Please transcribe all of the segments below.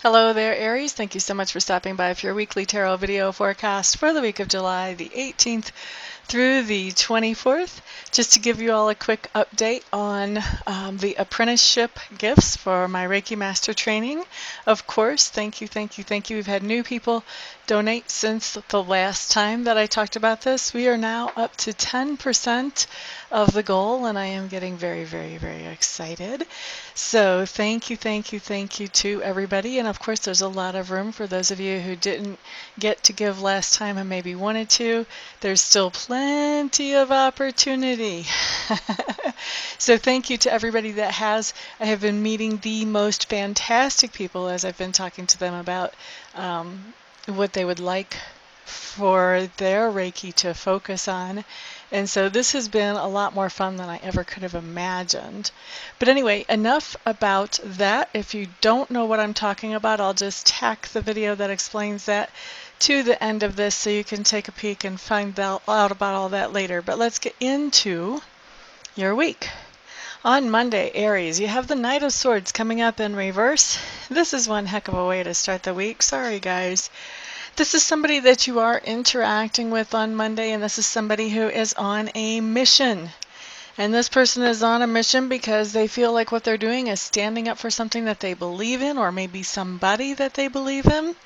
Hello there, Aries. Thank you so much for stopping by for your weekly tarot video forecast for the week of July the 18th through the 24th. Just to give you all a quick update on the apprenticeship gifts for my Reiki Master training. Of course, thank you. We've had new people donate since the last time that I talked about this. We are now up to 10% of the goal, and I am getting very excited. So thank you to everybody. And of course, there's a lot of room for those of you who didn't get to give last time and maybe wanted to. There's still plenty of opportunity. So thank you to everybody that has. I have been meeting the most fantastic people as I've been talking to them about what they would like for their Reiki to focus on. And so this has been a lot more fun than I ever could have imagined. But anyway, enough about that. If you don't know what I'm talking about, I'll just tack the video that explains that to the end of this so you can take a peek and find out about all that later. But let's get into your week. On Monday, Aries, you have the Knight of Swords coming up in reverse. This is one heck of a way to start the week. Sorry, guys. This is somebody that you are interacting with on Monday, and this is somebody who is on a mission. And this person is on a mission because they feel like what they're doing is standing up for something that they believe in, or maybe somebody that they believe in.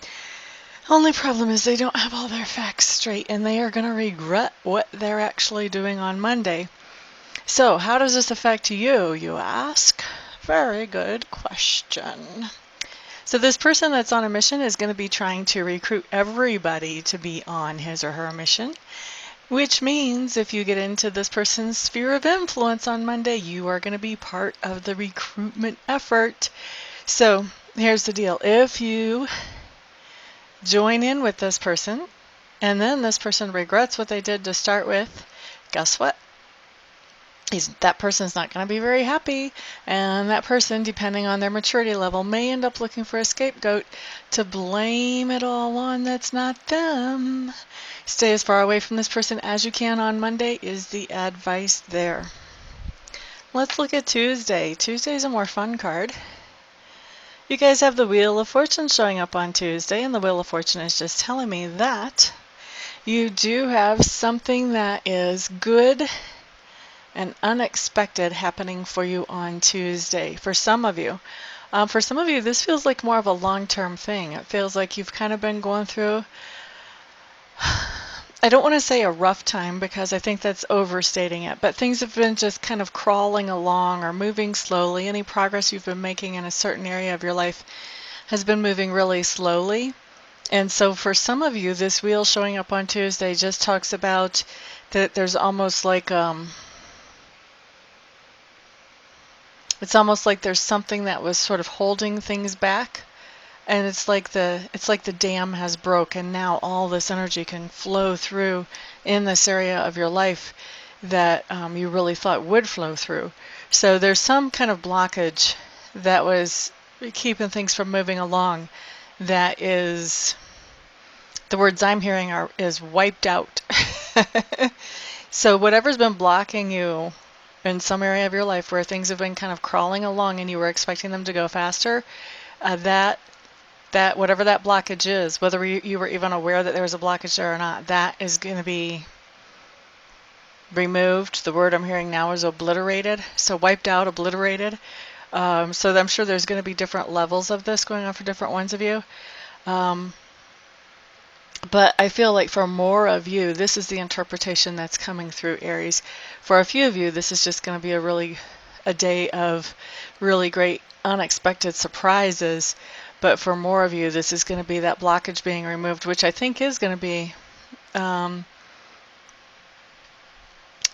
Only problem is they don't have all their facts straight, and they are going to regret what they're actually doing on Monday. So, how does this affect you, you ask? Very good question. So this person that's on a mission is going to be trying to recruit everybody to be on his or her mission, which means if you get into this person's sphere of influence on Monday, you are going to be part of the recruitment effort. So here's the deal. If you join in with this person, and then this person regrets what they did to start with, guess what? That person's not going to be very happy, and that person, depending on their maturity level, may end up looking for a scapegoat to blame it all on that's not them. Stay as far away from this person as you can on Monday is the advice there. Let's look at Tuesday. Tuesday's a more fun card. You guys have the Wheel of Fortune showing up on Tuesday, and the Wheel of Fortune is just telling me that you do have something that is good and unexpected happening for you on Tuesday. For some of you, this feels like more of a long-term thing. It feels like you've kind of been going through, I don't want to say a rough time because I think that's overstating it, but things have been just kind of crawling along or moving slowly. Any progress you've been making in a certain area of your life has been moving really slowly. And so for some of you, this wheel showing up on Tuesday just talks about that there's almost like it's almost like there's something that was sort of holding things back, and it's like the dam has broke, and now all this energy can flow through in this area of your life that you really thought would flow through. So there's some kind of blockage that was keeping things from moving along that is, the words I'm hearing is wiped out. So whatever's been blocking you in some area of your life where things have been kind of crawling along and you were expecting them to go faster, that whatever that blockage is, whether you were even aware that there was a blockage there or not, that is going to be removed. The word I'm hearing now is obliterated. So wiped out, obliterated. So I'm sure there's going to be different levels of this going on for different ones of you. But I feel like for more of you, this is the interpretation that's coming through, Aries. For a few of you, this is just going to be a day of really great unexpected surprises. But for more of you, this is going to be that blockage being removed, which I think is going to be, I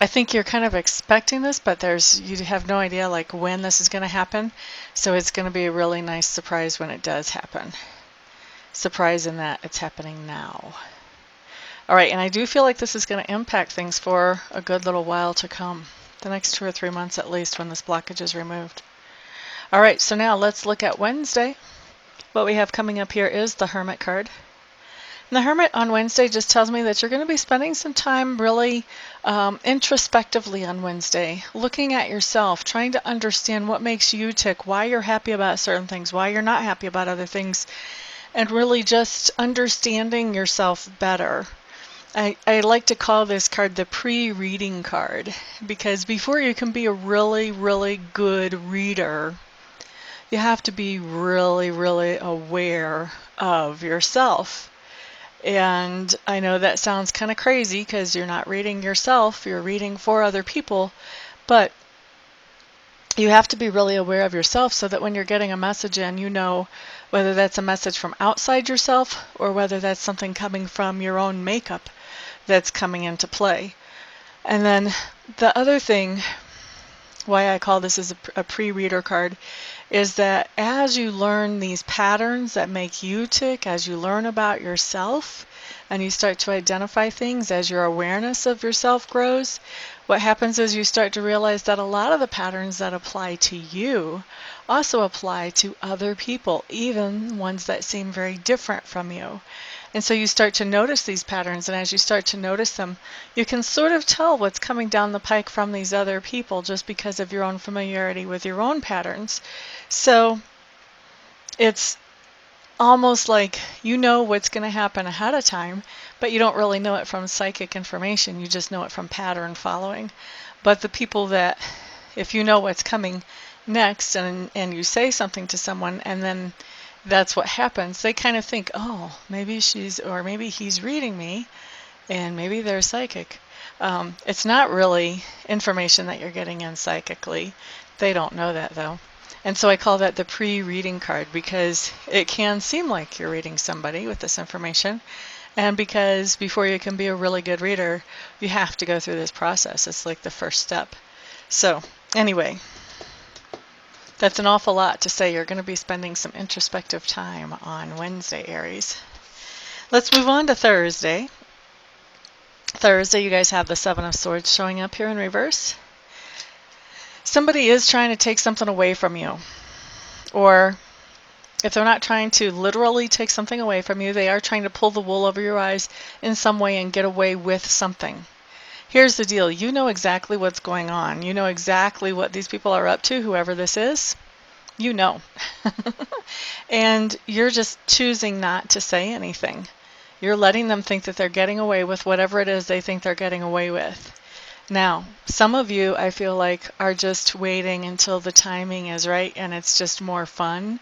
think you're kind of expecting this, but you have no idea like when this is going to happen. So it's going to be a really nice surprise when it does happen. Surprise in that it's happening now. All right, and I do feel like this is going to impact things for a good little while to come, the next 2 or 3 months at least, when this blockage is removed. All right, so now let's look at Wednesday. What we have coming up here is the Hermit card. The Hermit on Wednesday just tells me that you're going to be spending some time really introspectively on Wednesday, looking at yourself, trying to understand what makes you tick, why you're happy about certain things, why you're not happy about other things, and really just understanding yourself better. I like to call this card the pre-reading card, because before you can be a really, really good reader, you have to be really, really aware of yourself. And I know that sounds kind of crazy because you're not reading yourself, you're reading for other people, but you have to be really aware of yourself so that when you're getting a message in, you know whether that's a message from outside yourself or whether that's something coming from your own makeup that's coming into play. And then the other thing, why I call this as a pre-reader card, is that as you learn these patterns that make you tick, as you learn about yourself and you start to identify things, as your awareness of yourself grows, what happens is you start to realize that a lot of the patterns that apply to you also apply to other people, even ones that seem very different from you. And so you start to notice these patterns, and as you start to notice them, you can sort of tell what's coming down the pike from these other people just because of your own familiarity with your own patterns. So it's almost like you know what's going to happen ahead of time, but you don't really know it from psychic information. You just know it from pattern following. But the people that, if you know what's coming next and you say something to someone and then that's what happens, they kind of think, oh, maybe she's, or maybe he's reading me, and maybe they're psychic. It's not really information that you're getting in psychically. They don't know that, though. And so I call that the pre-reading card because it can seem like you're reading somebody with this information. And because before you can be a really good reader, you have to go through this process. It's like the first step. So anyway, that's an awful lot to say. You're going to be spending some introspective time on Wednesday, Aries. Let's move on to Thursday. Thursday, you guys have the Seven of Swords showing up here in reverse. Somebody is trying to take something away from you. Or if they're not trying to literally take something away from you, they are trying to pull the wool over your eyes in some way and get away with something. Here's the deal. You know exactly what's going on. You know exactly what these people are up to, whoever this is. You know. And you're just choosing not to say anything. You're letting them think that they're getting away with whatever it is they think they're getting away with. Now, some of you, I feel like, are just waiting until the timing is right and it's just more fun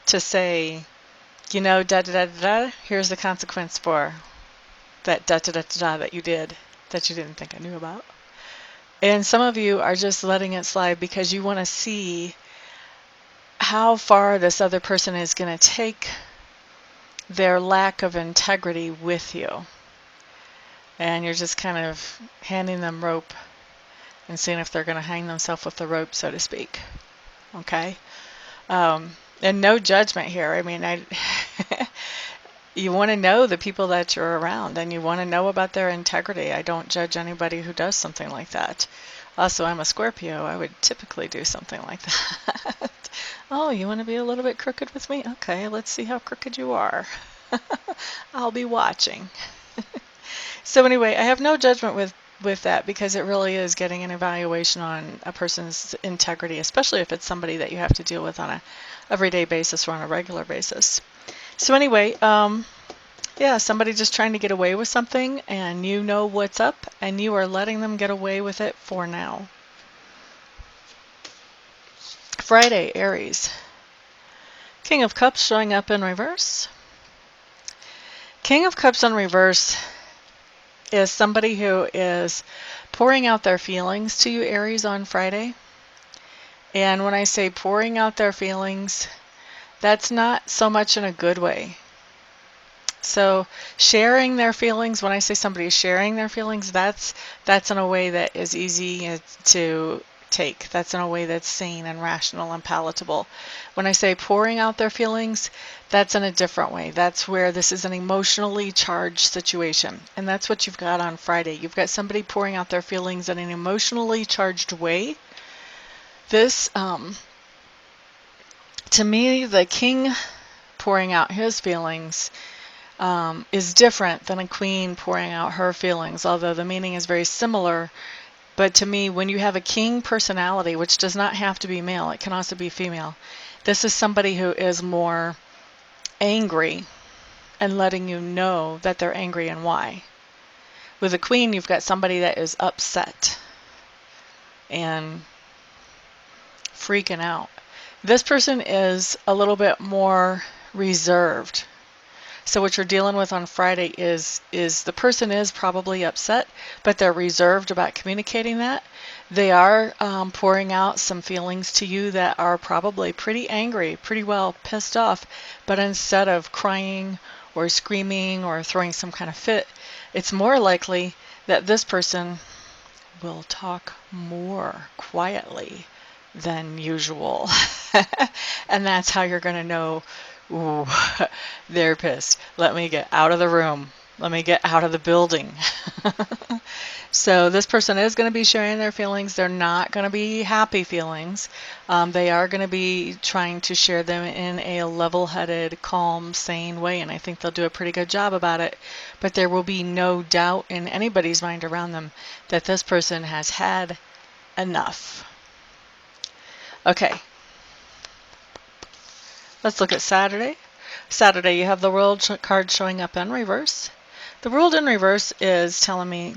to say, you know, da-da-da-da-da, here's the consequence for that da-da-da-da-da that you did, that you didn't think I knew about. And some of you are just letting it slide because you want to see how far this other person is going to take their lack of integrity with you. And you're just kind of handing them rope and seeing if they're going to hang themselves with the rope, so to speak. Okay? And no judgment here. I mean, you want to know the people that you're around, and you want to know about their integrity. I don't judge anybody who does something like that. Also, I'm a Scorpio. I would typically do something like that. Oh, you want to be a little bit crooked with me? Okay, let's see how crooked you are. I'll be watching. So anyway, I have no judgment with that because it really is getting an evaluation on a person's integrity, especially if it's somebody that you have to deal with on a everyday basis or on a regular basis. So anyway, yeah, somebody just trying to get away with something and you know what's up and you are letting them get away with it for now. Friday, Aries. King of Cups showing up in reverse. King of Cups in reverse is somebody who is pouring out their feelings to you, Aries, on Friday. And when I say pouring out their feelings, that's not so much in a good way. So sharing their feelings, when I say somebody is sharing their feelings, that's in a way that is easy to take. That's in a way that's sane and rational and palatable. When I say pouring out their feelings, that's in a different way. That's where this is an emotionally charged situation. And that's what you've got on Friday. You've got somebody pouring out their feelings in an emotionally charged way. This, to me, the king pouring out his feelings, is different than a queen pouring out her feelings, although the meaning is very similar. But to me, when you have a king personality, which does not have to be male, it can also be female, this is somebody who is more angry and letting you know that they're angry and why. With a queen, you've got somebody that is upset and freaking out. This person is a little bit more reserved. So what you're dealing with on Friday is the person is probably upset, but they're reserved about communicating that. They are pouring out some feelings to you that are probably pretty angry, pretty well pissed off, but instead of crying or screaming or throwing some kind of fit, it's more likely that this person will talk more quietly than usual. And that's how you're going to know, ooh, they're pissed. Let me get out of the room. Let me get out of the building. So this person is going to be sharing their feelings. They're not going to be happy feelings. They are going to be trying to share them in a level-headed, calm, sane way, and I think they'll do a pretty good job about it. But there will be no doubt in anybody's mind around them that this person has had enough. Okay, let's look at Saturday. Saturday, you have the World card showing up in reverse. The World in reverse is telling me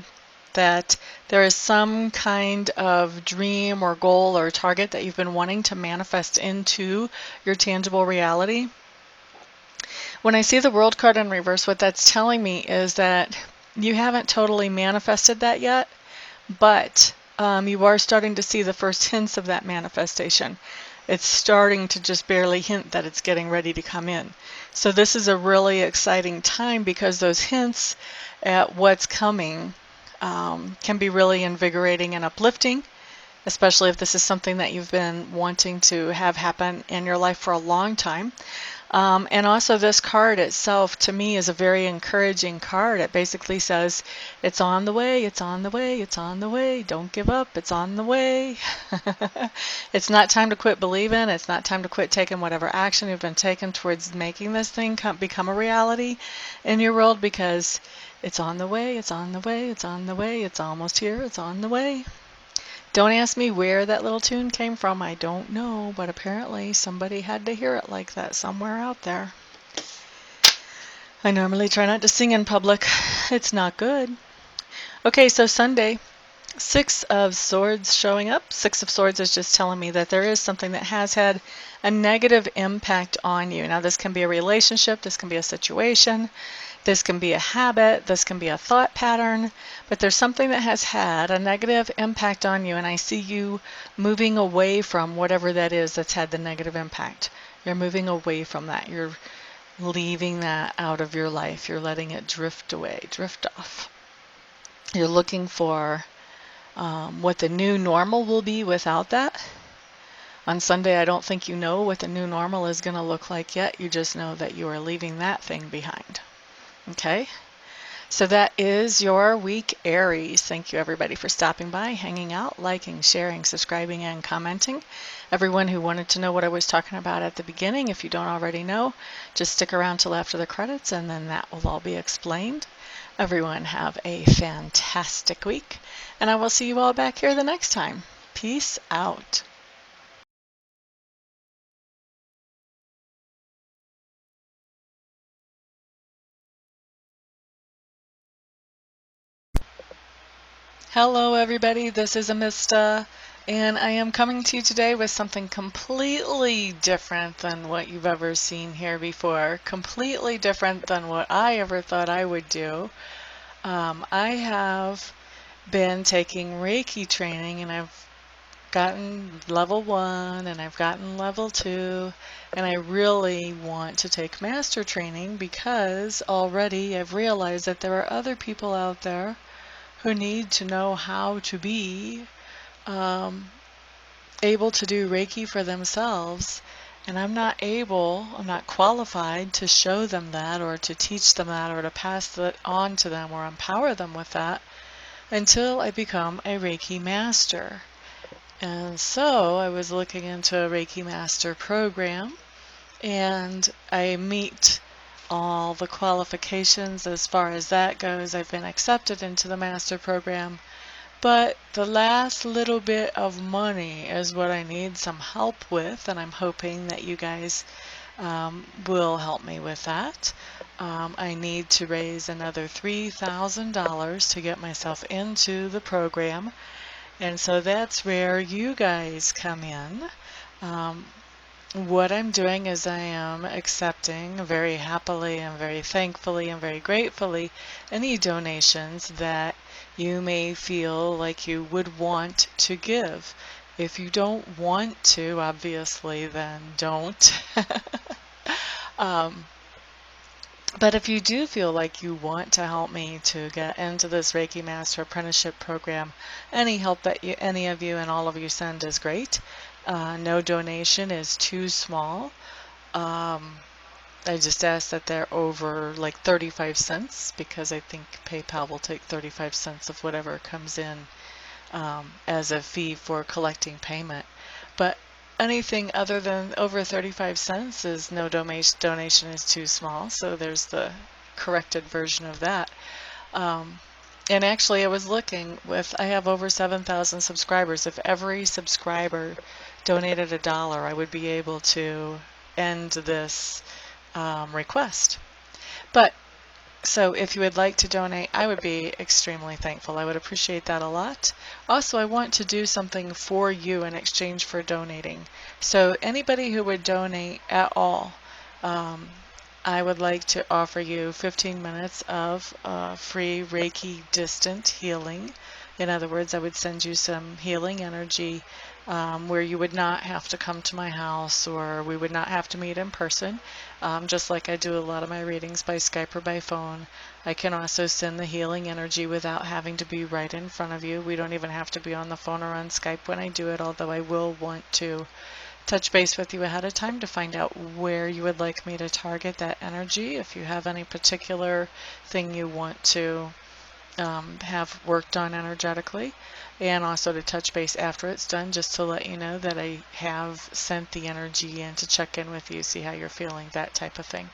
that there is some kind of dream or goal or target that you've been wanting to manifest into your tangible reality. When I see the World card in reverse, what that's telling me is that you haven't totally manifested that yet, but you are starting to see the first hints of that manifestation. It's starting to just barely hint that it's getting ready to come in. So this is a really exciting time because those hints at what's coming can be really invigorating and uplifting, especially if this is something that you've been wanting to have happen in your life for a long time. And also this card itself, to me, is a very encouraging card. It basically says, it's on the way, it's on the way, it's on the way, don't give up, it's on the way. It's not time to quit believing, it's not time to quit taking whatever action you've been taking towards making this thing become a reality in your world, because it's on the way, it's on the way, it's on the way, it's almost here, it's on the way. Don't ask me where that little tune came from. I don't know, but apparently somebody had to hear it like that somewhere out there. I normally try not to sing in public. It's not good. Okay, so Sunday, Six of Swords showing up. Six of Swords is just telling me that there is something that has had a negative impact on you. Now, this can be a relationship, this can be a situation, this can be a habit, this can be a thought pattern, but there's something that has had a negative impact on you, and I see you moving away from whatever that is that's had the negative impact. You're moving away from that. You're leaving that out of your life. You're letting it drift away, drift off. You're looking for what the new normal will be without that. On Sunday, I don't think you know what the new normal is going to look like yet. You just know that you are leaving that thing behind. Okay, so that is your week, Aries. Thank you, everybody, for stopping by, hanging out, liking, sharing, subscribing, and commenting. Everyone who wanted to know what I was talking about at the beginning, if you don't already know, just stick around till after the credits, and then that will all be explained. Everyone have a fantastic week, and I will see you all back here the next time. Peace out. Hello everybody, this is Amista, and I am coming to you today with something completely different than what you've ever seen here before, completely different than what I ever thought I would do. I have been taking Reiki training, and I've gotten level 1 and I've gotten level 2, and I really want to take master training because already I've realized that there are other people out there who need to know how to be able to do Reiki for themselves, and I'm not qualified to show them that or to teach them that or to pass that on to them or empower them with that until I become a Reiki Master. And so I was looking into a Reiki Master program, and I meet all the qualifications as far as that goes. I've been accepted into the master program, but the last little bit of money is what I need some help with, and I'm hoping that you guys will help me with that. I need to raise another $3,000 to get myself into the program, and so that's where you guys come in. What I'm doing is I am accepting very happily and very thankfully and very gratefully any donations that you may feel like you would want to give. If you don't want to, obviously, then don't. But if you do feel like you want to help me to get into this Reiki Master Apprenticeship Program, any help that any of you and all of you send is great. No donation is too small. I just ask that they're over like 35 cents, because I think PayPal will take 35 cents of whatever comes in as a fee for collecting payment. But anything other than over 35 cents is no donation is too small, so there's the corrected version of that. And actually, I was looking I have over 7,000 subscribers. If every subscriber donated $1, I would be able to end this request. But so if you would like to donate, I would be extremely thankful. I would appreciate that a lot. Also, I want to do something for you in exchange for donating. So anybody who would donate at all, I would like to offer you 15 minutes of free Reiki distant healing. In other words, I would send you some healing energy where you would not have to come to my house, or we would not have to meet in person. Just like I do a lot of my readings by Skype or by phone. I can also send the healing energy without having to be right in front of you. We don't even have to be on the phone or on Skype when I do it, although I will want to touch base with you ahead of time to find out where you would like me to target that energy. If you have any particular thing you want to have worked on energetically, and also to touch base after it's done, just to let you know that I have sent the energy in to check in with you, see how you're feeling, that type of thing.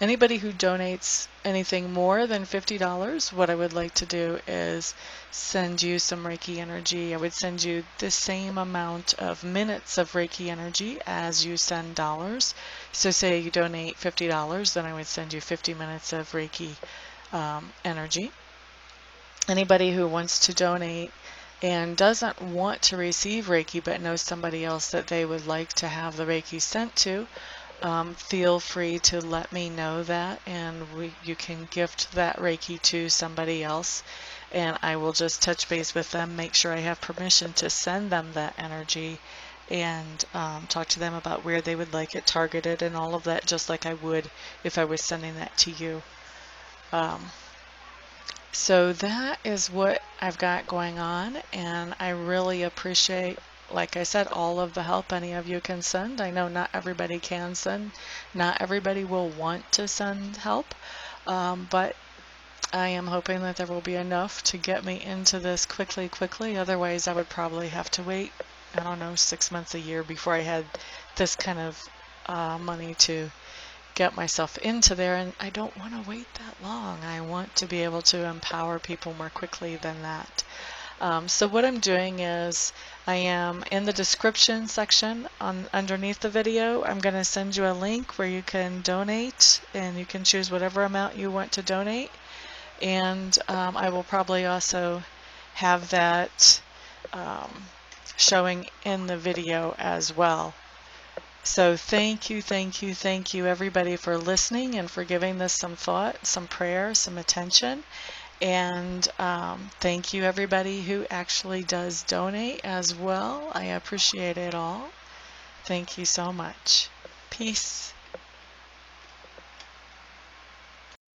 Anybody who donates anything more than $50, what I would like to do is send you some Reiki energy. I would send you the same amount of minutes of Reiki energy as you send dollars. So say you donate $50, then I would send you 50 minutes of Reiki energy. Anybody who wants to donate and doesn't want to receive Reiki but knows somebody else that they would like to have the Reiki sent to, feel free to let me know that, and you can gift that Reiki to somebody else, and I will just touch base with them, make sure I have permission to send them that energy, and talk to them about where they would like it targeted and all of that, just like I would if I was sending that to you. So that is what I've got going on, and I really appreciate, like I said, all of the help any of you can send. I know not everybody can send, not everybody will want to send help, but I am hoping that there will be enough to get me into this quickly. Otherwise, I would probably have to wait, I don't know, 6 months, a year before I had this kind of money to get myself into there, and I don't want to wait that long. I want to be able to empower people more quickly than that. So what I'm doing is I am in the description section underneath the video. I'm going to send you a link where you can donate, and you can choose whatever amount you want to donate, and I will probably also have that showing in the video as well. So thank you everybody for listening and for giving this some thought, some prayer, some attention. And thank you everybody who actually does donate as well. I appreciate it all. Thank you so much. Peace.